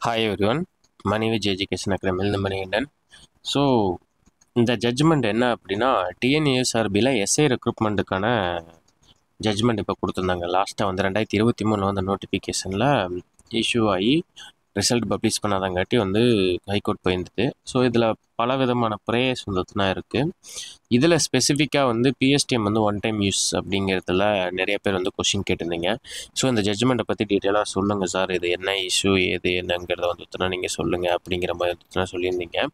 Hi everyone, my name is Education Academy Manigandan. So இந்த judgement என்ன அப்படின்னா டிஎன்யூஎஸ்ஆர்பியில் SI ரெக்ரூட்மெண்ட்டுக்கான judgement இப்போ கொடுத்துருந்தாங்க. லாஸ்ட்டாக வந்து 2023 வந்து நோட்டிஃபிகேஷனில் இஷ்யூ ஆகி ரிசல்ட் பப்ளிஷ் பண்ணாதங்காட்டி வந்து ஹைகோர்ட் போயிருந்தது. ஸோ இதில் பல விதமான ப்ரேயர்ஸ் வந்துட்டுனா இருக்குது. இதில் ஸ்பெசிஃபிக்காக வந்து பிஎஸ்டிஎம் வந்து ஒன் டைம் யூஸ் அப்படிங்கிறதுல நிறைய பேர் வந்து கொஷின் கேட்டிருந்தீங்க. ஸோ இந்த ஜட்ஜ்மெண்ட்டை பற்றி டீட்டெயிலாக சொல்லுங்கள் சார், இது என்ன இஷ்யூ ஏது என்னங்கிறத வந்துட்டுனா நீங்கள் சொல்லுங்கள் அப்படிங்கிற மாதிரி வந்துட்டுனா சொல்லியிருந்தீங்க.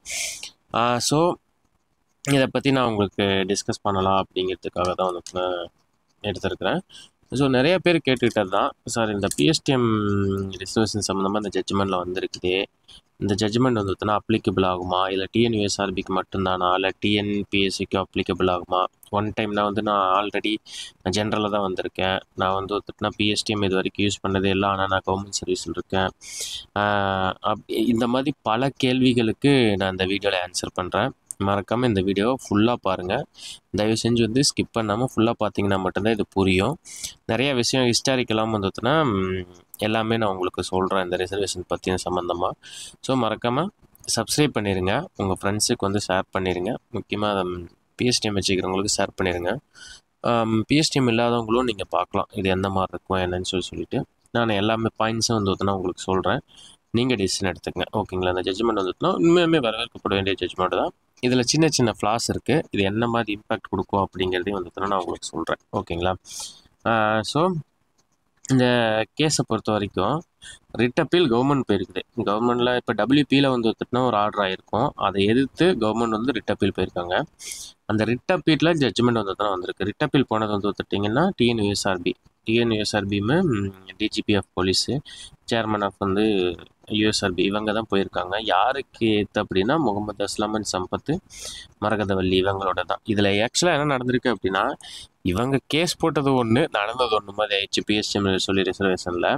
ஸோ இதை பற்றி நான் உங்களுக்கு டிஸ்கஸ் பண்ணலாம் அப்படிங்கிறதுக்காக தான் வந்துட்டு எடுத்திருக்கிறேன். ஸோ நிறைய பேர் கேட்டுக்கிட்டது தான், சார் இந்த பிஎஸ்டிஎம் ரிசர்வேஷன் சம்மந்தமாக இந்த ஜட்ஜ்மெண்ட்டில் வந்திருக்குது, இந்த ஜட்ஜ்மெண்ட் வந்துட்டுனா அப்ளிகபிள் ஆகுமா, இல்லை டிஎன்யூஎஸ்ஆர்பிக்கு மட்டும்தானா, இல்லை டிஎன்பிஎஸ்சிக்கு அப்ளிகபிள் ஆகுமா? ஒன் டைம் நான் வந்து ஆல்ரெடி ஜென்ரலாக தான் வந்திருக்கேன். நான் வந்து வந்துட்டுனா பிஎஸ்டிஎம் இது வரைக்கும் யூஸ் பண்ணதே இல்லை, ஆனால் நான் கவர்மெண்ட் சர்வீஸில் இருக்கேன். இந்த மாதிரி பல கேள்விகளுக்கு நான் இந்த வீடியோவில் ஆன்சர் பண்ணுறேன். மறக்காமல் இந்த வீடியோவை ஃபுல்லாக பாருங்கள். தயவு செஞ்சு வந்து ஸ்கிப் பண்ணாமல் ஃபுல்லாக பார்த்தீங்கன்னா மட்டும்தான் இது புரியும். நிறைய விஷயம் ஹிஸ்டாரிக்கெல்லாம் வந்துட்டுனா எல்லாமே நான் உங்களுக்கு சொல்கிறேன் இந்த ரிசர்வேஷன் பற்றின சம்மந்தமாக. ஸோ மறக்காமல் சப்ஸ்கிரைப் பண்ணிடுங்க, உங்கள் ஃப்ரெண்ட்ஸுக்கு வந்து ஷேர் பண்ணிடுங்க. முக்கியமாக பிஎஸ்டிஎம் வச்சுக்கிறவங்களுக்கு ஷேர் பண்ணிடுங்க. பிஎஸ்டிஎம் இல்லாதவங்களும் நீங்கள் பார்க்கலாம் இது எந்த மாதிரி இருக்கும் என்னன்னு சொல்லிட்டு நான் எல்லாமே பாயிண்ட்ஸும் வந்துட்டுனா உங்களுக்கு சொல்கிறேன். நீங்கள் டிசிஷன் எடுத்துக்கங்க, ஓகேங்களா? அந்த ஜட்ஜ்மெண்ட் வந்துட்டுனா உண்மையுமே வரவேற்கப்பட வேண்டிய ஜட்ஜ்மெண்ட் தான். இதில் சின்ன சின்ன ஃப்ளாஸ் இருக்குது, இது என்ன மாதிரி இம்பேக்ட் கொடுக்கும் அப்படிங்கிறதையும் வந்துட்டுனா நான் உங்களுக்கு சொல்கிறேன், ஓகேங்களா? ஸோ இந்த கேஸை பொறுத்த வரைக்கும் ரிட் அப்பீல் கவர்மெண்ட் போயிருக்குது. கவர்மெண்ட்டில் இப்போ டபிள்யூபியில் வந்து வந்துட்டுனா ஒரு ஆர்டர் ஆகிருக்கும், அதை எதிர்த்து கவர்மெண்ட் வந்து ரிட் அப்பீல் போயிருக்காங்க. அந்த ரிட் அப்பீலில் ஜட்ஜ்மெண்ட் வந்துட்டுனா வந்திருக்கு. ரிட் அப்பீல் போனது வந்து வந்துட்டிங்கன்னா டிஎன்யூஎஸ்ஆர்பியுமே DGP of police, chairman of வந்து யூஎஸ்ஆர்பி இவங்க தான் போயிருக்காங்க. யாருக்கு ஏற்று அப்படின்னா முகமது அஸ்லாமன் சம்பத்து, மரகதவல்லி இவங்களோட தான். இதில் ஆக்சுவலாக என்ன நடந்திருக்கு அப்படின்னா, இவங்க கேஸ் போட்டது ஒன்று, நடந்தது ஒன்று மாதிரி ஆயிடுச்சு பிஎஸ்டிஎம் சொல்லி ரிசர்வேஷனில்.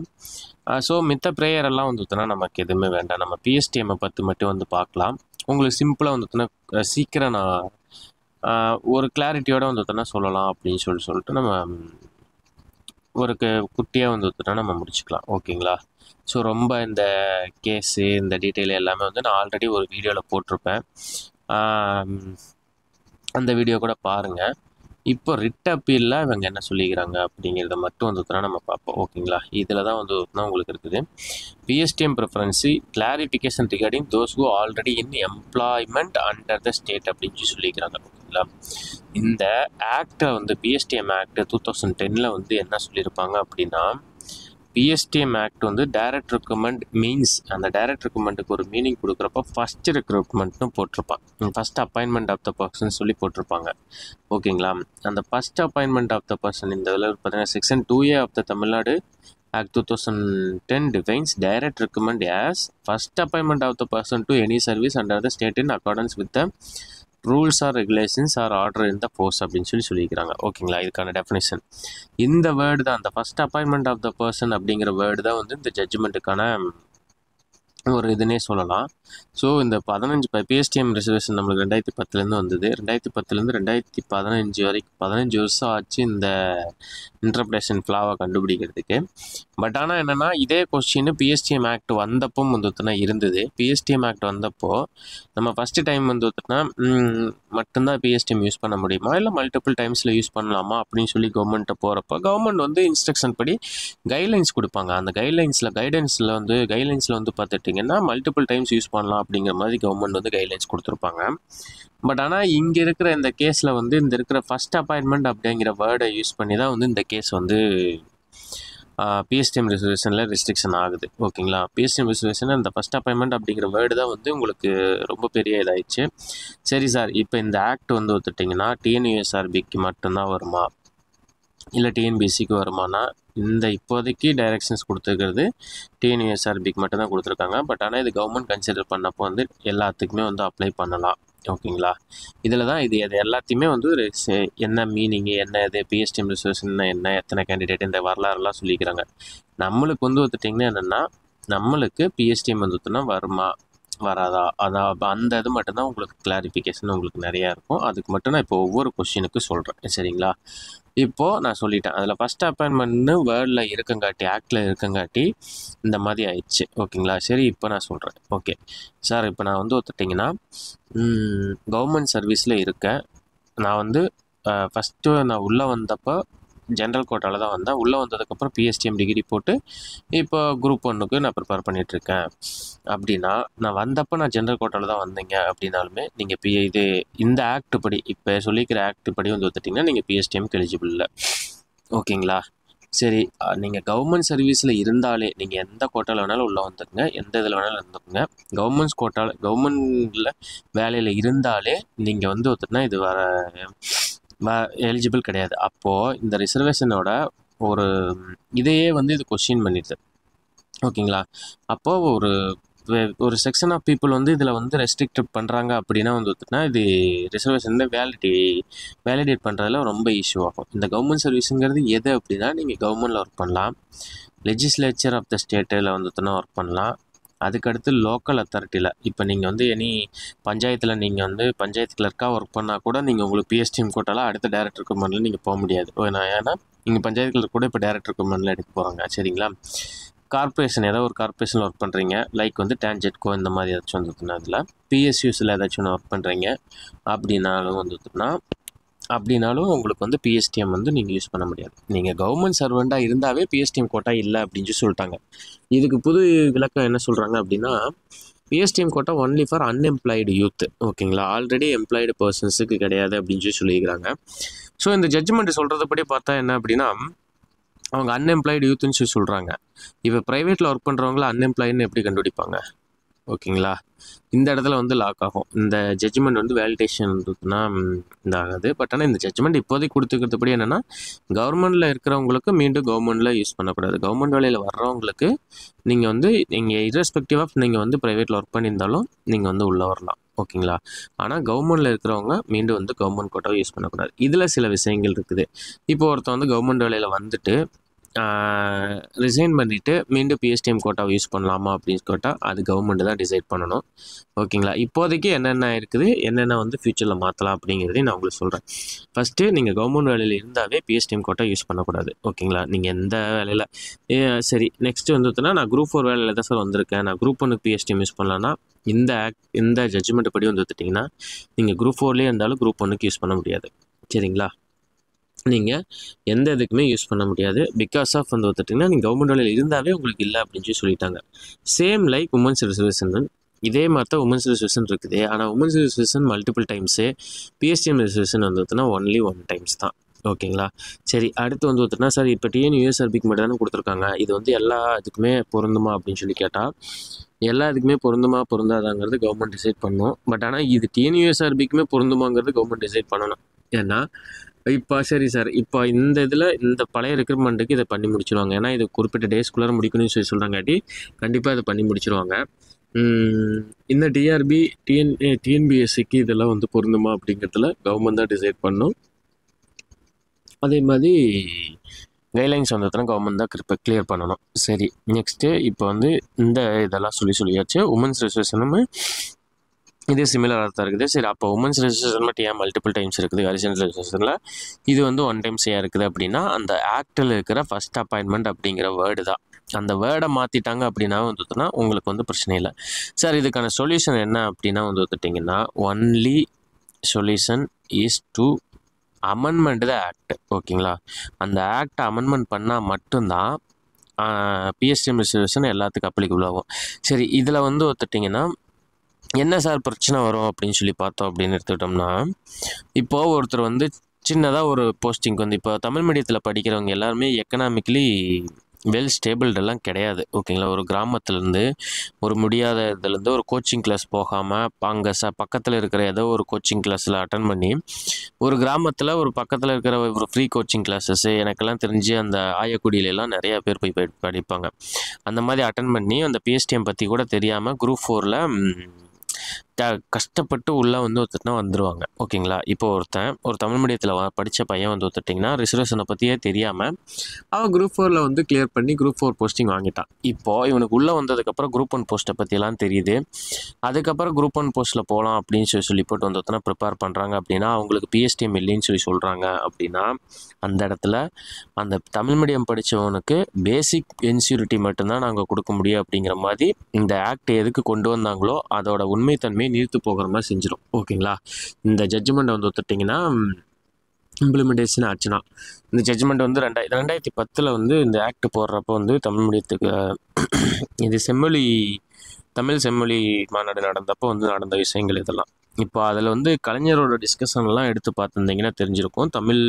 ஸோ மித்த ப்ரேயர் எல்லாம் வந்துட்டுனா நமக்கு எதுவுமே வேண்டாம், நம்ம பிஎஸ்டிஎம்மை பற்றி மட்டும் வந்து பார்க்கலாம். உங்களுக்கு சிம்பிளாக வந்துட்டுனா சீக்கிரம் நான் ஒரு கிளாரிட்டியோடு வந்துட்டுனா சொல்லலாம் அப்படின்னு சொல்லிட்டு நம்ம ஒரு குட்டியாக வந்துட்டுனா நம்ம முடிச்சுக்கலாம், ஓகேங்களா? ஸோ ரொம்ப இந்த கேஸு இந்த டீட்டெயில் எல்லாமே வந்து நான் ஆல்ரெடி ஒரு வீடியோவில் போட்டிருப்பேன், அந்த வீடியோ கூட பாருங்கள். இப்போ ரிட் அப்பீலில் இவங்க என்ன சொல்லிக்கிறாங்க அப்படிங்கிறத மட்டும் வந்துட்டுனா நம்ம பார்ப்போம், ஓகேங்களா? இதில் தான் வந்து உங்களுக்கு இருக்குது PSTM preference clarification regarding those who already in employment under the state அப்படின்னு சொல்லிக்கிறாங்க, ஓகேங்களா? இந்த ஆக்டை வந்து பிஎஸ்டிஎம் ஆக்ட் 2010 வந்து என்ன சொல்லியிருப்பாங்க அப்படின்னா, பிஎஸ்டிஎம் ஆக்ட் வந்து டைரக்ட் ரெக்ரூட்மெண்ட் மீன்ஸ், அந்த டைரக்ட் ரெக்ரூட்மெண்ட்டுக்கு ஒரு மீனிங் கொடுக்குறப்ப ஃபஸ்ட் ரெக்ரூட்மெண்ட்னு போட்டிருப்பான், first appointment of the person சொல்லி போட்டிருப்பாங்க, ஓகேங்களா? அந்த first appointment of the person இந்த இதில் பார்த்தீங்கன்னா section 2A of the Tamil Nadu act 2010 defines direct recruitment as first appointment of the person to any service under the state in accordance with the rules or regulations or order in the force அப்படின்னு சொல்லிக்கிறாங்க, ஓகேங்களா? இதுக்கான definition இந்த word தான், அந்த first appointment of the person அப்படிங்கிற word தான் வந்து இந்த ஜட்ஜ்மெண்ட்டுக்கான ஒரு இதுன்னே சொல்லலாம். ஸோ இந்த 15 பிஎஸ்டிஎம் ரிசர்வேஷன் நம்மளுக்கு 2010 வந்தது. 2010 2015 வரைக்கும் 15 வருஷம் ஆச்சு இந்த இன்டர்பிரேஷன் ஃப்ளாவை கண்டுபிடிக்கிறதுக்கு. பட் ஆனால் என்னென்னா இதே கொஸ்டின் பிஎஸ்டிஎம் ஆக்ட் வந்தப்போ வந்துட்டுனா இருந்தது. பிஎஸ்டிஎம் ஆக்ட் வந்தப்போ நம்ம ஃபஸ்ட்டு டைம் வந்துட்டுனா மட்டும்தான் பிஎஸ்டிஎம் யூஸ் பண்ண முடியுமா, இல்லை மல்டிபிள் டைம்ஸில் யூஸ் பண்ணலாமா அப்படின்னு சொல்லி கவர்மெண்ட்டை போகிறப்போ கவர்மெண்ட் வந்து இன்ஸ்ட்ரக்ஷன் படி கைட்லைன்ஸ் கொடுப்பாங்க. அந்த கைட்லைன்ஸில் வந்து பார்த்துட்டிங்கன்னா மல்டிபிள் டைம்ஸ் யூஸ் பண்ணலாம் அப்படிங்கிற மாதிரி கவர்மெண்ட் வந்து கைட்லைன்ஸ் கொடுத்துருப்பாங்க. பட் ஆனால் இங்கே இருக்கிற இந்த கேஸில் வந்து இந்த இருக்கிற ஃபஸ்ட் அப்பாயின்மெண்ட் அப்படிங்கிற வேர்டை யூஸ் பண்ணி தான் வந்து இந்த கேஸ் வந்து பிஎஸ்டிஎம் ரிசர்வேஷனில் ரெஸ்ட்ரிக்ஷன் ஆகுது, ஓகேங்களா? பிஎஸ்டிஎம் ரிசர்வேஷனில் இந்த ஃபஸ்ட் அப்பாயின்மெண்ட் அப்படிங்கிற வேர்டு தான் வந்து உங்களுக்கு ரொம்ப பெரிய இதாகிடுச்சு. சரி சார், இப்போ இந்த ஆக்ட் வந்து ஒத்துட்டிங்கன்னா டிஎன்யூஎஸ்ஆர்பிக்கு மட்டும்தான் வருமா, இல்லை டிஎன்பிஎஸ்சிக்கு வருமானா? இந்த இப்போதைக்கு டைரக்ஷன்ஸ் கொடுத்துருக்கிறது டிஎன்யூஎஸ்ஆர்பிக்கு மட்டும்தான் கொடுத்துருக்காங்க. பட் ஆனால் இது கவர்மெண்ட் கன்சிடர் பண்ணப்போ வந்து எல்லாத்துக்குமே வந்து அப்ளை பண்ணலாம், ஓகேங்களா? இதில் தான் இது எல்லாத்தையுமே வந்து என்ன மீனிங்கு, என்ன இது பிஎஸ்டிஎம் ரிசர்வேஷன் என்ன, எத்தனை கேண்டிடேட், இந்த வரலாறுலாம் சொல்லிக்கிறாங்க. நம்மளுக்கு வந்து வந்துட்டிங்கன்னா என்னென்னா, நம்மளுக்கு பிஎஸ்டிஎம் வந்துட்டுனா வருமா வராதா, அதான் அந்த இது மட்டும்தான் உங்களுக்கு கிளாரிஃபிகேஷன் உங்களுக்கு நிறையா இருக்கும். அதுக்கு மட்டும் நான் இப்போ ஒவ்வொரு கொஸ்டினுக்கும் சொல்கிறேன், சரிங்களா? இப்போது நான் சொல்லிட்டேன் அதில் ஃபஸ்ட் அப்பாயின்மெண்ட்னு வேர்டில் இருக்கங்காட்டி ஆக்டில் இருக்கங்காட்டி இந்த மாதிரி ஆயிடுச்சு. ஓகேங்களா? சரி, இப்போ நான் சொல்கிறேன். ஓகே சார், இப்போ நான் வந்து ஒத்துட்டிங்கன்னா கவர்மெண்ட் சர்வீஸில் இருக்கேன். நான் வந்து ஃபஸ்ட்டு நான் உள்ளே வந்தப்போ ஜென்ரல் கோட்டாவில் தான் வந்தேன். உள்ளே வந்ததுக்கப்புறம் பிஎஸ்டிஎம் டிகிரி போட்டு இப்போ குரூப் 1க்கு நான் ப்ரிப்பேர் பண்ணிகிட்ருக்கேன். அப்படின்னா நான் வந்தப்போ நான் ஜென்ரல் கோட்டாவில் தான் வந்தீங்க அப்படின்னாலுமே நீங்கள் இது இந்த ஆக்ட் படி, இப்போ சொல்லிக்கிற ஆக்ட் படி வந்து ஒத்துட்டிங்கன்னா நீங்கள் பிஎஸ்டிஎம்க்கு எலிஜிபிள் இல்லை. ஓகேங்களா? சரி, நீங்கள் கவர்மெண்ட் சர்வீஸில் இருந்தாலே நீங்கள் எந்த கோட்டாவில் வேணாலும் உள்ளே வந்துடுங்க, எந்த இதில் வேணாலும் இருந்துக்குங்க. கவர்மெண்ட்டில் வேலையில் இருந்தாலே நீங்கள் வந்து ஒத்துனா இது எலிஜிபிள் கிடையாது. அப்போது இந்த ரிசர்வேஷனோட ஒரு இதையே வந்து இது கொஸ்டின் பண்ணிடுது. ஓகேங்களா? அப்போது ஒரு செக்ஷன் ஆஃப் பீப்புள் வந்து இதில் வந்து ரெஸ்ட்ரிக்ட் பண்ணுறாங்க அப்படின்னா வந்து ஒத்துனா இது ரிசர்வேஷன் வேலிடேட் பண்ணுறதுல ரொம்ப இஷ்யூ ஆகும். இந்த கவர்மெண்ட் சர்வீஸுங்கிறது எது அப்படின்னா நீங்கள் கவர்மெண்ட்டில் ஒர்க் பண்ணலாம், லெஜிஸ்லேச்சர் ஆஃப் த ஸ்டேட்டில் வந்துட்டுனா ஒர்க் பண்ணலாம், அதுக்கடுத்து லோக்கல் அத்தாரிட்டியில் இப்போ நீங்கள் வந்து பஞ்சாயத்தில் நீங்கள் வந்து பஞ்சாயத்து கிளர்க்காக ஒர்க் பண்ணால் கூட நீங்கள் உங்களுக்கு பிஎஸ்டிஎம் கோட்டாவில் அடுத்த டேரக்டர் ரெக்ரூட்மெண்ட்டில் நீங்கள் போக முடியாது. ஏன்னா நீங்கள் பஞ்சாயத்து கிளர்க் கூட இப்போ டேரக்டர் ரெக்ரூட்மெண்ட்டில் எடுக்க போகிறாங்க. சரிங்களா? கார்பரேஷன் ஏதோ ஒரு கார்பரேஷனில் ஒர்க் பண்ணுறீங்க, லைக் வந்து டான்ஜெட்கோ இந்த மாதிரி ஏதாச்சும் வந்துட்டுனா அதில் பிஎஸ்யூஸில் ஏதாச்சும் ஒன்று ஒர்க் பண்ணுறீங்க அப்படின்னாலும் உங்களுக்கு வந்து பிஎஸ்டிஎம் வந்து நீங்கள் யூஸ் பண்ண முடியாது. நீங்கள் கவர்மெண்ட் சர்வெண்ட்டாக இருந்தாவே பிஎஸ்டிஎம் கோட்டா இல்லை அப்படின்னு சொல்லிட்டாங்க. இதுக்கு புது விளக்கம் என்ன சொல்கிறாங்க அப்படின்னா PSTM quota only for unemployed youth. ஓகேங்களா? ஆல்ரெடி எம்ப்ளாய்டு பர்சன்ஸுக்கு கிடையாது அப்படின்னு சொல்லியிருக்கிறாங்க. ஸோ இந்த ஜட்ஜ்மெண்ட் சொல்கிறதுபடி பார்த்தா என்ன அப்படின்னா அவங்க அன்எம்ப்ளாய்டு யூத்துன்னு சொல்கிறாங்க. இப்போ ப்ரைவேட்டில் ஒர்க் பண்ணுறவங்கள அன்எம்ப்ளாய்டுன்னு எப்படி கண்டுபிடிப்பாங்க? ஓகேங்களா? இந்த இடத்துல வந்து லாக் ஆகும். இந்த ஜட்ஜ்மெண்ட் வந்து வேலிடேஷன் இருக்குன்னா இந்த ஆகாது. பட் ஆனால் இந்த ஜட்ஜ்மெண்ட் இப்போதைக்கு கொடுத்துக்கிறதுபடி என்னென்னா கவர்மெண்ட்டில் இருக்கிறவங்களுக்கு மீண்டும் கவர்மெண்ட்டில் யூஸ் பண்ணக்கூடாது. கவர்மெண்ட் வேலையில் வர்றவங்களுக்கு நீங்கள் இரஸ்பெக்டிவ் ஆஃப் நீங்கள் வந்து ப்ரைவேட்டில் ஒர்க் பண்ணியிருந்தாலும் நீங்கள் வந்து உள்ளே வரலாம். ஓகேங்களா? ஆனால் கவர்மெண்ட்டில் இருக்கிறவங்க மீண்டும் வந்து கவர்மெண்ட் கோட்டாவை யூஸ் பண்ணக்கூடாது. இதில் சில விஷயங்கள் இருக்குது. இப்போ ஒருத்தன் வந்து கவர்மெண்ட் வேலையில் வந்துட்டு ரிசைன் பண்ணிவிட்டு மீண்டும் பிஎஸ்டிஎம் கோட்டாவை யூஸ் பண்ணலாமா அப்படின்னு கேட்டால் அது கவர்மெண்ட்டு தான் டிசைட் பண்ணணும். ஓகேங்களா? இப்போதைக்கு என்னென்ன இருக்குது, என்னென்ன வந்து ஃப்யூச்சரில் மாற்றலாம் அப்படிங்கிறதையும் நான் உங்களுக்கு சொல்கிறேன். ஃபஸ்ட்டு நீங்கள் கவர்மெண்ட் வேலையில் இருந்தாவே பிஎஸ்டிஎம் கோட்டா யூஸ் பண்ணக்கூடாது. ஓகேங்களா? நீங்கள் எந்த வேலையில் சரி, நெக்ஸ்ட்டு வந்துட்டுனா நான் குரூப் 4 வேலையில் தான் சார் வந்திருக்கேன், நான் குரூப் 1க்கு பிஎஸ்டிஎம் யூஸ் பண்ணலான்னா இந்த ஜட்ஜ்மெண்ட் படி வந்துட்டுட்டிங்கன்னா நீங்கள் குரூப் 4லேயே இருந்தாலும் குரூப் 1க்கு யூஸ் பண்ண முடியாது. சரிங்களா? நீங்கள் எந்த இதுக்குமே யூஸ் பண்ண முடியாது. பிகாஸ் ஆஃப் வந்து பார்த்துட்டிங்கன்னா நீங்கள் கவர்மெண்ட் வேலையில் இருந்தாவே உங்களுக்கு இல்லை அப்படின்னு சொல்லிட்டாங்க. சேம் லைக் உமன்ஸ் ரிசர்வேஷன், இதே மாதிரி தான் உமன்ஸ் ரிசர்வேஷன் இருக்குது. ஆனால் women's reservation multiple times, PSTM reservation வந்து பார்த்திங்கன்னா ஒன்லி 1 டைம்ஸ் தான். ஓகேங்களா? சரி, அடுத்து வந்து பார்த்திங்கன்னா சார் இப்போ டிஎன்யூஎஸ்ஆர்பிக்கு மட்டும் தானே கொடுத்துருக்காங்க, இது வந்து எல்லா இதுக்குமே பொருந்துமா அப்படின்னு கேட்டால் எல்லா இதுக்குமே பொருந்தாதாங்கிறது கவர்மெண்ட் டிசைட் பண்ணணும். பட் ஆனால் இது டிஎன்யூஎஸ்ஆர்பிக்குமே பொருந்துமாங்கிறது கவர்மெண்ட் டிசைட் பண்ணணும். ஏன்னா இப்போ சரி சார், இப்போ இந்த பழைய ரெக்ரூட்மெண்ட்டுக்கு இதை பண்ணி முடிச்சிடுவாங்க. ஏன்னா இது குறிப்பிட்ட டேஸ்க்குள்ளார முடிக்கணும்னு சொல்கிறாங்காட்டி கண்டிப்பாக இதை பண்ணி முடிச்சிடுவாங்க. இந்த டிஎன்பிஎஸ்சிக்கு இதெல்லாம் வந்து பொருந்துமா அப்படிங்கிறதுல கவர்மெண்ட் தான் டிசைட் பண்ணணும். அதே மாதிரி கைட்லைன்ஸ் வந்ததுனா கவர்மெண்ட் தான் கிளியர் பண்ணணும். சரி, நெக்ஸ்ட்டு இப்போ வந்து இதெல்லாம் சொல்லியாச்சு. உமன்ஸ் ரிசர்வேஷனும் இதே சிமிலராக தான் இருக்குது. சரி, அப்போ உமன்ஸ் ரிசர்வேஷன் மட்டும் ஏன் மல்டிபிள் டைம்ஸ் இருக்குது ஹரிசாண்டல் ரிசர்வேஷனில்? இது வந்து 1 டைம்ஸ் ஏன் இருக்குது அப்படின்னா அந்த ஆக்டில் இருக்கிற ஃபஸ்ட் அப்பாயின்மெண்ட் அப்படிங்கிற வேர்டு தான். அந்த வேர்டை மாற்றிட்டாங்க அப்படின்னா வந்துட்டுனா உங்களுக்கு வந்து பிரச்சனை இல்லை. சார், இதுக்கான சொல்யூஷன் என்ன அப்படின்னா வந்து வந்துட்டிங்கன்னா only solution is to amendment the act. ஓகேங்களா? அந்த ஆக்டை அமெண்ட்மெண்ட் பண்ணால் மட்டும்தான் பிஎஸ்டிஎம் ரிசர்வேஷன் எல்லாத்துக்கும் அப்ளிகபிள் ஆகும். சரி, இதில் வந்து ஒத்துட்டிங்கன்னா என்ன சார் பிரச்சனை வரும் அப்படின்னு பார்த்தோம் அப்படின்னு எடுத்துக்கிட்டோம்னா இப்போது ஒருத்தர் வந்து சின்னதாக ஒரு போஸ்டிங்க்கு வந்து இப்போ தமிழ் மீடியத்தில் படிக்கிறவங்க எல்லாருமே எக்கனாமிக்கலி வெல் ஸ்டேபிள்டெல்லாம் கிடையாது. ஓகேங்களா? ஒரு கிராமத்துலேருந்து ஒரு முடியாத இதுலேருந்து ஒரு கோச்சிங் கிளாஸ் போகாமல் அங்கே பக்கத்தில் இருக்கிற ஏதோ ஒரு கோச்சிங் கிளாஸில் அட்டன் பண்ணி ஒரு கிராமத்தில் ஒரு பக்கத்தில் இருக்கிற ஒரு ஃப்ரீ கோச்சிங் கிளாஸஸ்ஸு எனக்கெல்லாம் தெரிஞ்சு அந்த ஆயக்குடியிலலாம் நிறையா பேர் போய் படிப்பாங்க. அந்த மாதிரி அட்டன் பண்ணி அந்த பிஎஸ்டிஎம் பற்றி கூட தெரியாமல் குரூப் 4ல் கஷ்டப்பட்டு உள்ளே வந்து ஒருத்தர்னா வந்துடுவாங்க. ஓகேங்களா? இப்போ ஒரு தமிழ் மீடியத்தில் படித்த பையன் வந்து ஒருத்தட்டிங்கன்னா ரிசர்வேஷனை பற்றியே தெரியாமல் அவன் குரூப் 4ல் வந்து கிளியர் பண்ணி குரூப் 4 போஸ்டிங் வாங்கிட்டான். இப்போது இவனுக்கு உள்ளே வந்ததுக்கப்புறம் குரூப் 1 போஸ்ட்டை பற்றியெல்லாம் தெரியுது. அதுக்கப்புறம் குரூப் 1 போஸ்ட்டில் போகலாம் அப்படின்னு சொல்லி போட்டு வந்து ஒருத்தனை ப்ரிப்பேர் பண்ணுறாங்க அப்படின்னா அவங்களுக்கு பிஎஸ்டிஎம் இல்லைன்னு சொல்லி சொல்கிறாங்க அப்படின்னா அந்த இடத்துல அந்த தமிழ் மீடியம் படித்தவனுக்கு பேசிக் இன்சூரிட்டி மட்டும்தான் நாங்கள் கொடுக்க முடியும் அப்படிங்கிற மாதிரி இந்த ஆக்ட் எதுக்கு கொண்டு வந்தாங்களோ அதோட உண்மைத்தன்மையை நீர்த்து போகிற மாதிரி செஞ்சிடும். ஓகேங்களா? இந்த ஜட்ஜ்மெண்ட் வந்து ஒத்துட்டிங்கன்னா இம்ப்ளிமெண்டேஷன் ஆச்சுன்னா இந்த ஜட்ஜ்மெண்ட் வந்து 2010 வந்து இந்த ஆக்ட் போடுறப்போ வந்து தமிழ் மீடியத்துக்கு இது தமிழ் செம்மொழி மாநாடு நடந்தப்போ வந்து நடந்த விஷயங்கள் இதெல்லாம். இப்போ அதில் வந்து கலைஞரோட டிஸ்கஷன்லாம் எடுத்து பார்த்துருந்தீங்கன்னா தெரிஞ்சிருக்கும். தமிழ்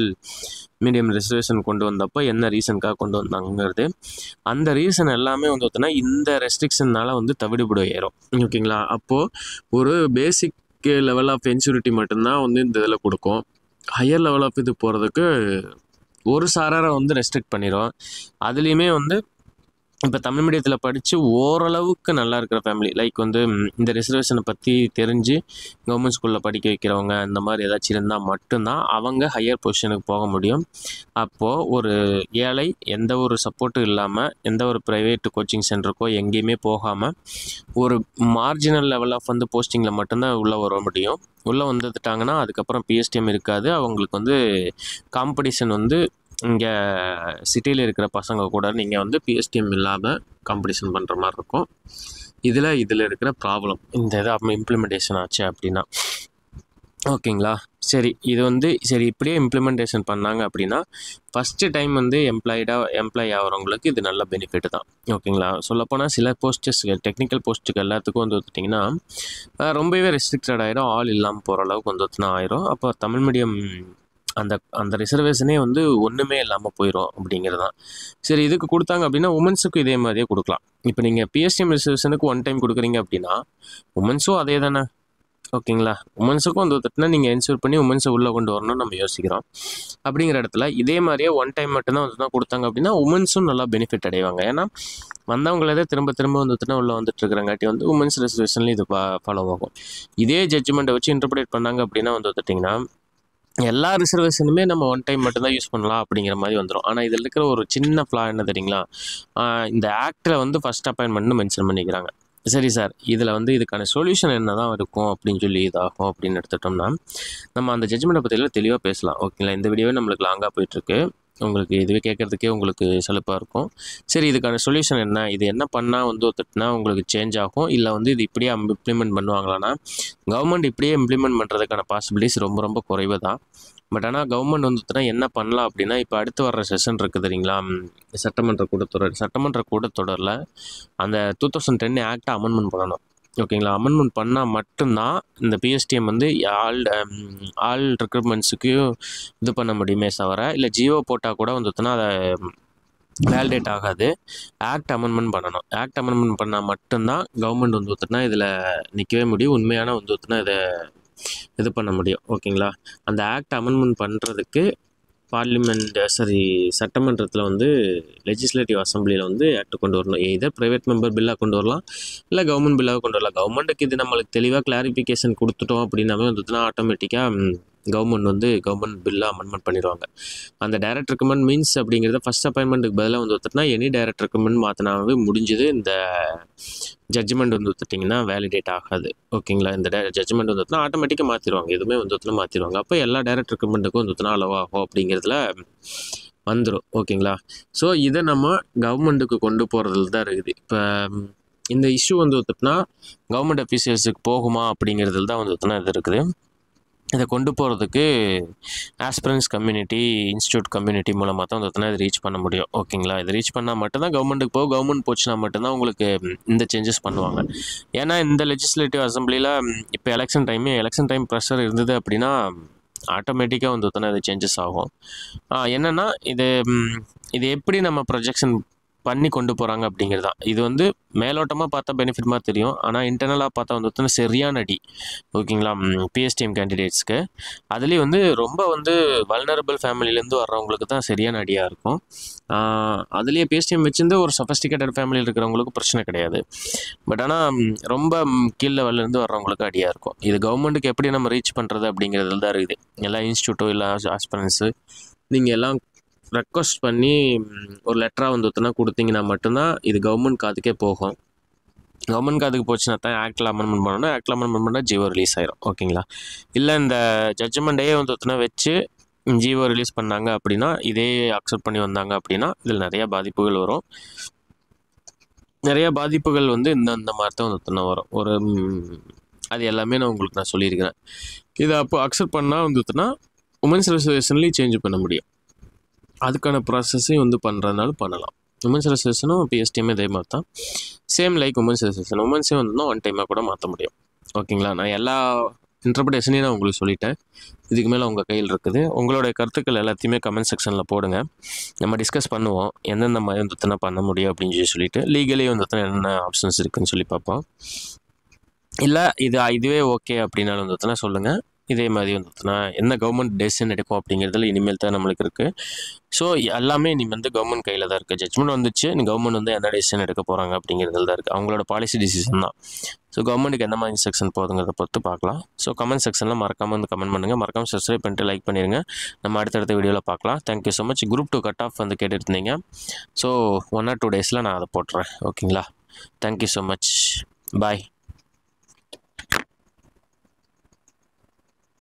மீடியம் ரிசர்வேஷன் கொண்டு வந்தப்போ என்ன ரீசனுக்காக கொண்டு வந்தாங்கிறது. அந்த ரீசன் எல்லாமே வந்து பார்த்தோன்னா இந்த ரெஸ்ட்ரிக்ஷனால் வந்து தவிடுபடி ஏறும். ஓகேங்களா? அப்போது ஒரு பேசிக் லெவல் ஆஃப் இன்சூரிட்டி மட்டும்தான் வந்து இந்த இதில் கொடுக்கும். ஹையர் லெவல் ஆஃப் இது போகிறதுக்கு ஒரு சாராரை வந்து ரெஸ்ட்ரிக்ட் பண்ணிடும். அதுலேயுமே வந்து இப்போ தமிழ் மீடியத்தில் படித்து ஓரளவுக்கு நல்லா இருக்கிற ஃபேமிலி லைக் வந்து இந்த ரிசர்வேஷனை பற்றி தெரிஞ்சு கவர்மெண்ட் ஸ்கூலில் படிக்க வைக்கிறவங்க இந்த மாதிரி ஏதாச்சும் இருந்தால் மட்டும்தான் அவங்க ஹையர் பொசிஷனுக்கு போக முடியும். அப்போது ஒரு ஏழை எந்த ஒரு சப்போர்ட்டும் இல்லாமல் எந்த ஒரு ப்ரைவேட் கோச்சிங் சென்டருக்கோ எங்கேயுமே போகாமல் ஒரு மார்ஜினல் லெவல் ஆஃப் வந்து போஸ்டிங்கில் மட்டும்தான் உள்ளே வர முடியும். உள்ளே வந்துட்டாங்கன்னா அதுக்கப்புறம் பிஎஸ்டிஎம் இருக்காது. அவங்களுக்கு வந்து காம்படிஷன் வந்து இங்கே சிட்டியில் இருக்கிற பசங்க கூட நீங்கள் வந்து பிஎஸ்டிஎம் இல்லாமல் காம்படிஷன் பண்ணுற மாதிரி இருக்கும். இதில் இருக்கிற ப்ராப்ளம் இந்த இதை இம்ப்ளிமெண்டேஷன் ஆச்சு அப்படின்னா. ஓகேங்களா? இது வந்து இப்படியே இம்ப்ளிமெண்டேஷன் பண்ணாங்க அப்படின்னா ஃபஸ்ட்டு டைம் வந்து எம்ப்ளாய் ஆகிறவங்களுக்கு இது நல்ல பெனிஃபிட் தான். ஓகேங்களா? சொல்லப்போனால் சில டெக்னிக்கல் போஸ்ட்டுக்கு எல்லாத்துக்கும் வந்து பார்த்திங்கன்னா ரொம்பவே ரெஸ்ட்ரிக்டட் ஆகிடும். ஆள் இல்லாமல் போகிற அளவுக்கு வந்து ஆயிரும். அப்போ தமிழ் மீடியம் அந்த ரிசர்வேஷனே வந்து ஒன்றுமே இல்லாமல் போயிடும் அப்படிங்கிறது தான். இதுக்கு கொடுத்தாங்க அப்படின்னா உமன்ஸுக்கு இதே மாதிரியே கொடுக்கலாம். இப்போ நீங்கள் பிஎஸ்டிஎம் ரிசர்வேஷனுக்கு 1 டைம் கொடுக்குறீங்க அப்படின்னா உமன்ஸும் அதே தானே. ஓகேங்களா? உமன்ஸுக்கும் வந்து தட்டினா நீங்கள் என்ஷூர் பண்ணி உமன்ஸை உள்ளே கொண்டு வரணும்னு நம்ம யோசிக்கிறோம். அப்படிங்கிற இடத்துல இதே மாதிரியே 1 டைம் மட்டும்தான் வந்து தான் கொடுத்தாங்க அப்படின்னா உமன்ஸும் நல்லா பெனிஃபிட் அடைவாங்க. ஏன்னா வந்தவங்களே திரும்ப வந்து உள்ளே வந்துட்டு இருக்கிறங்காட்டி வந்து உமன்ஸ் ரிசர்வேஷன்லேயும் இது ஃபாலோ ஆகும். இதே ஜட்ஜ்மெண்ட்டை வச்சு இன்டர்பிரேட் பண்ணாங்க அப்படின்னா வந்து பார்த்திங்கன்னா எல்லா ரிசர்வேஷனுமே நம்ம 1 டைம் மட்டும்தான் யூஸ் பண்ணலாம் அப்படிங்கிற மாதிரி வந்துடும். ஆனால் இதில் இருக்கிற ஒரு சின்ன ஃப்ளா என்ன தெரியுங்களா? இந்த ஆக்டில் வந்து ஃபஸ்ட் அப்பாயின்மெண்ட்னு மென்ஷன் பண்ணிக்கிறாங்க. சார் இதில் வந்து இதுக்கான சொல்யூஷன் என்ன தான் இருக்கும் அப்படின்னு சொல்லி இதாகும் அப்படின்னு எடுத்துட்டோம்னா நம்ம அந்த ஜட்ஜ்மெண்ட்டை பற்றியெல்லாம் தெளிவாக பேசலாம். ஓகேங்களா? இந்த வீடியோவே நம்மளுக்கு லாங்காக போயிட்டுருக்கு. உங்களுக்கு இதுவே கேட்குறதுக்கே உங்களுக்கு சலுப்பாக இருக்கும். இதுக்கான சொல்யூஷன் என்ன? இது என்ன பண்ணால் வந்து ஒத்துட்டுனா உங்களுக்கு சேஞ்ச் ஆகும், இல்லை வந்து இது இப்படியே இம்ப்ளிமெண்ட் பண்ணுவாங்களான்னா கவர்மெண்ட் இப்படியே இம்ப்ளிமெண்ட் பண்ணுறதுக்கான பாசிபிலிட்டிஸ் ரொம்ப ரொம்ப குறைவு தான். பட் ஆனால் கவர்மெண்ட் வந்துட்டுனா என்ன பண்ணலாம் அப்படின்னா இப்போ அடுத்து வர்ற செஷன் இருக்குது தெரியுங்களா? சட்டமன்ற கூட்டத்தொடரில் அந்த 2010 ஆக்டை அமெண்ட்மெண்ட் பண்ணணும். ஓகேங்களா? அமெண்ட்மெண்ட் பண்ணால் மட்டும்தான் இந்த பிஎஸ்டிஎம் வந்து ஆல் ரெக்ரூட்மெண்ட்ஸுக்கு இது பண்ண முடியுமே தவிர இல்லை ஜியோ போட்டால் கூட வந்துட்டுனா அதை வேலிடேட் ஆகாது. ஆக்ட் அமெண்ட்மெண்ட் பண்ணணும். ஆக்ட் அமெண்ட்மெண்ட் பண்ணால் மட்டும்தான் கவர்மெண்ட் வந்து ஒத்துனா இதில் நிற்கவே முடியும். உண்மையான வந்து ஒத்துனா இதை இது பண்ண முடியும். ஓகேங்களா? அந்த ஆக்ட் அமெண்ட்மெண்ட் பண்ணுறதுக்கு சட்டமன்றத்தில் வந்து லெஜிஸ்லேட்டிவ் அசம்பிளியில் வந்து ஆக்ட் கொண்டு வரணும். இதர் ப்ரைவேட் மெம்பர் பில்லாக கொண்டு வரலாம், இல்லை கவர்மெண்ட் பில்லாக கொண்டு வரலாம். கவர்மெண்ட்டுக்கு இது நம்மளுக்கு தெளிவாக கிளாரிஃபிகேஷன் கொடுத்துட்டோம் அப்படின்னாவே வந்துட்டுனா ஆட்டோமேட்டிக்காக கவர்மெண்ட் பில்லாக அமெண்ட்மெண்ட் பண்ணிடுவாங்க. அந்த டைரக்ட் ரெக்கமெண்ட் மீன்ஸ் அப்படிங்கிறத ஃபஸ்ட் அப்பாயின்மெண்ட்டுக்கு பதிலாக வந்து ஒத்துட்டுனா எனி டைரக்ட் ரெக்கமெண்ட் மாற்றினாவே முடிஞ்சது. இந்த ஜட்ஜ்மெண்ட் வந்து ஒத்துட்டிங்கன்னா வேலிடேட் ஆகாது. ஓகேங்களா? இந்த ஜட்ஜ்மெண்ட் வந்து ஆட்டோமேட்டிக்காக மாற்றிடுவாங்க. எதுவுமே வந்து மாற்றிடுவாங்க. அப்போ எல்லா டைரக்ட் ரெக்கமெண்ட்டுக்கும் வந்து அலோவ் ஆகும் அப்படிங்கிறதுல வந்துடும். ஓகேங்களா? இதை நம்ம கவர்மெண்ட்டுக்கு கொண்டு போகிறதுல தான் இருக்குது. இப்போ இந்த இஷ்யூ வந்து ஒத்துட்டுனா கவர்மெண்ட் அஃபீஷியல்ஸுக்கு போகுமா அப்படிங்கிறதுல தான் வந்து ஒத்துனா இது இருக்குது. இதை கொண்டு போகிறதுக்கு ஆஸ்பிரன்ஸ் கம்யூனிட்டி, இன்ஸ்டியூட் கம்யூனிட்டி மூலமாக தான் வந்து இது ரீச் பண்ண முடியும். ஓகேங்களா? இது ரீச் பண்ணால் மட்டும்தான் கவர்மெண்ட்டுக்கு போகும். கவர்மெண்ட் போச்சுன்னா மட்டும்தான் உங்களுக்கு இந்த சேஞ்சஸ் பண்ணுவாங்க. ஏன்னா இந்த லெஜிஸ்லேட்டிவ் அசம்பிளியில் இப்போ எலெக்ஷன் டைம் ப்ரெஷர் இருந்தது அப்படின்னா ஆட்டோமேட்டிக்காக வந்து இது சேஞ்சஸ் ஆகும். என்னென்னா இது எப்படி நம்ம ப்ரொஜெக்ஷன் பண்ணி கொண்டு போகிறாங்க அப்படிங்கிறது தான். இது வந்து மேலோட்டமாக பார்த்தா பெனிஃபிட் மாதிரி தெரியும். ஆனால் இன்டர்னலாக பார்த்தா வந்து சரியான அடி. ஓகேங்களா? பிஎஸ்டிஎம் கேண்டிடேட்ஸ்க்கு. அதுலேயும் வந்து ரொம்ப வந்து வல்னரபிள் ஃபேமிலியிலேருந்து வர்றவங்களுக்கு தான் சரியான அடியாக இருக்கும். அதுலேயே பிஎஸ்டிஎம் வச்சிருந்து ஒரு சொஃபஸ்டிகேட்டட் ஃபேமிலியில் இருக்கிறவங்களுக்கு பிரச்சனை கிடையாது. பட் ஆனால் ரொம்ப கீழ் லெவல்லேருந்து வர்றவங்களுக்கு அடியாக இருக்கும். இது கவர்மெண்ட்டுக்கு எப்படி நம்ம ரீச் பண்ணுறது அப்படிங்கிறதுல தான் இருக்குது. எல்லா இன்ஸ்டியூட்டோ இல்லை ஆஸ்பிரன்ஸு நீங்கள் எல்லாம் ரெக்வஸ்ட் பண்ணி ஒரு லெட்டராக வந்துட்டுனா கொடுத்தீங்கன்னா மட்டும்தான் இது கவர்மெண்ட் காதுக்கே போகும். கவர்மெண்ட் காதுக்கு போச்சுன்னா தான் ஆக்டில் அமெண்ட்மெண்ட் பண்ணணும். ஆக்டில் அமெண்ட்மெண்ட் பண்ணால் ஜியோ ரிலீஸ் ஆயிரும். ஓகேங்களா? இல்லை இந்த ஜட்ஜ்மெண்ட்டே வந்துட்டுனா வச்சு ஜியோ ரிலீஸ் பண்ணாங்க அப்படின்னா, இதே அக்செப்ட் பண்ணி வந்தாங்க அப்படின்னா இதில் நிறையா பாதிப்புகள் வரும். நிறையா பாதிப்புகள் வந்து இந்த மாதிரி தான் வந்துட்டுனா வரும். ஒரு அது எல்லாமே நான் சொல்லியிருக்கிறேன். இதை அப்போ அக்செப்ட் பண்ணால் வந்துட்டுனா உமன்ஸ் ரிசர்வேஷன்லேயும் சேஞ்ச் பண்ண முடியும். அதுக்கான ப்ராசஸையும் வந்து பண்ணுறதுனாலும் பண்ணலாம். உமன்ஸ் ரிசர்வேஷனும் பிஎஸ்டிஎம்மே இதே மாதிரி தான். Same like women's reservation. உமன்ஸே வந்து ஒன் டைமாக கூட மாற்ற முடியும். ஓகேங்களா? நான் எல்லா இன்டர்பிரேஷனையும் நான் உங்களுக்கு சொல்லிட்டேன். இதுக்கு மேலே உங்கள் கையில் இருக்குது. உங்களுடைய கருத்துக்கள் எல்லாத்தையுமே கமெண்ட் செக்ஷனில் போடுங்க. நம்ம டிஸ்கஸ் பண்ணுவோம் எந்தெந்த மாதிரி வந்துட்டுனா பண்ண முடியும் அப்படின்னு சொல்லிட்டு. லீகலி வந்துட்டுனா என்னென்ன ஆப்ஷன்ஸ் இருக்குதுன்னு சொல்லி பார்ப்போம். இல்லை இதுவே ஓகே அப்படின்னாலும் வந்துட்டுனா சொல்லுங்கள். இதே மாதிரி வந்துட்டுனா என்ன கவர்மெண்ட் டெசிஷன் எடுக்கும் அப்படிங்கிறதுல இனிமேல் தான் நம்மளுக்கு இருக்குது. ஸோ எல்லாமே இனிமேல் வந்து கவர்மெண்ட் கையில் தான் இருக்குது. ஜட்ஜ்மெண்ட் வந்துச்சு, கவர்மெண்ட் வந்து என்ன டெசிஷன் எடுக்க போகிறாங்க அப்படிங்கிறதுல தான் இருக்குது. அவங்களோட பாலிசி டிசிஷன் தான். ஸோ கவர்மெண்ட்டுக்கு எந்த மாதிரி இன்ஸ்ட்ரக்ஷன் போகுதுங்கிறத பொறுத்து பார்க்கலாம். ஸோ கமெண்ட் செக்ஷனில் மறக்காமல் வந்து கமெண்ட் பண்ணுங்கள். மறக்காமல் சப்ஸ்கிரைப் பண்ணிட்டு லைக் பண்ணிடுங்க. நம்ம அடுத்தடுத்த வீடியோவில் பார்க்கலாம். Thank you so much. Group 2 cut off வந்து கேட்டுட்டு இருந்தீங்க. ஸோ 1 or 2 days நான் அதை போட்டுறேன். ஓகேங்களா? Thank you so much. பாய்.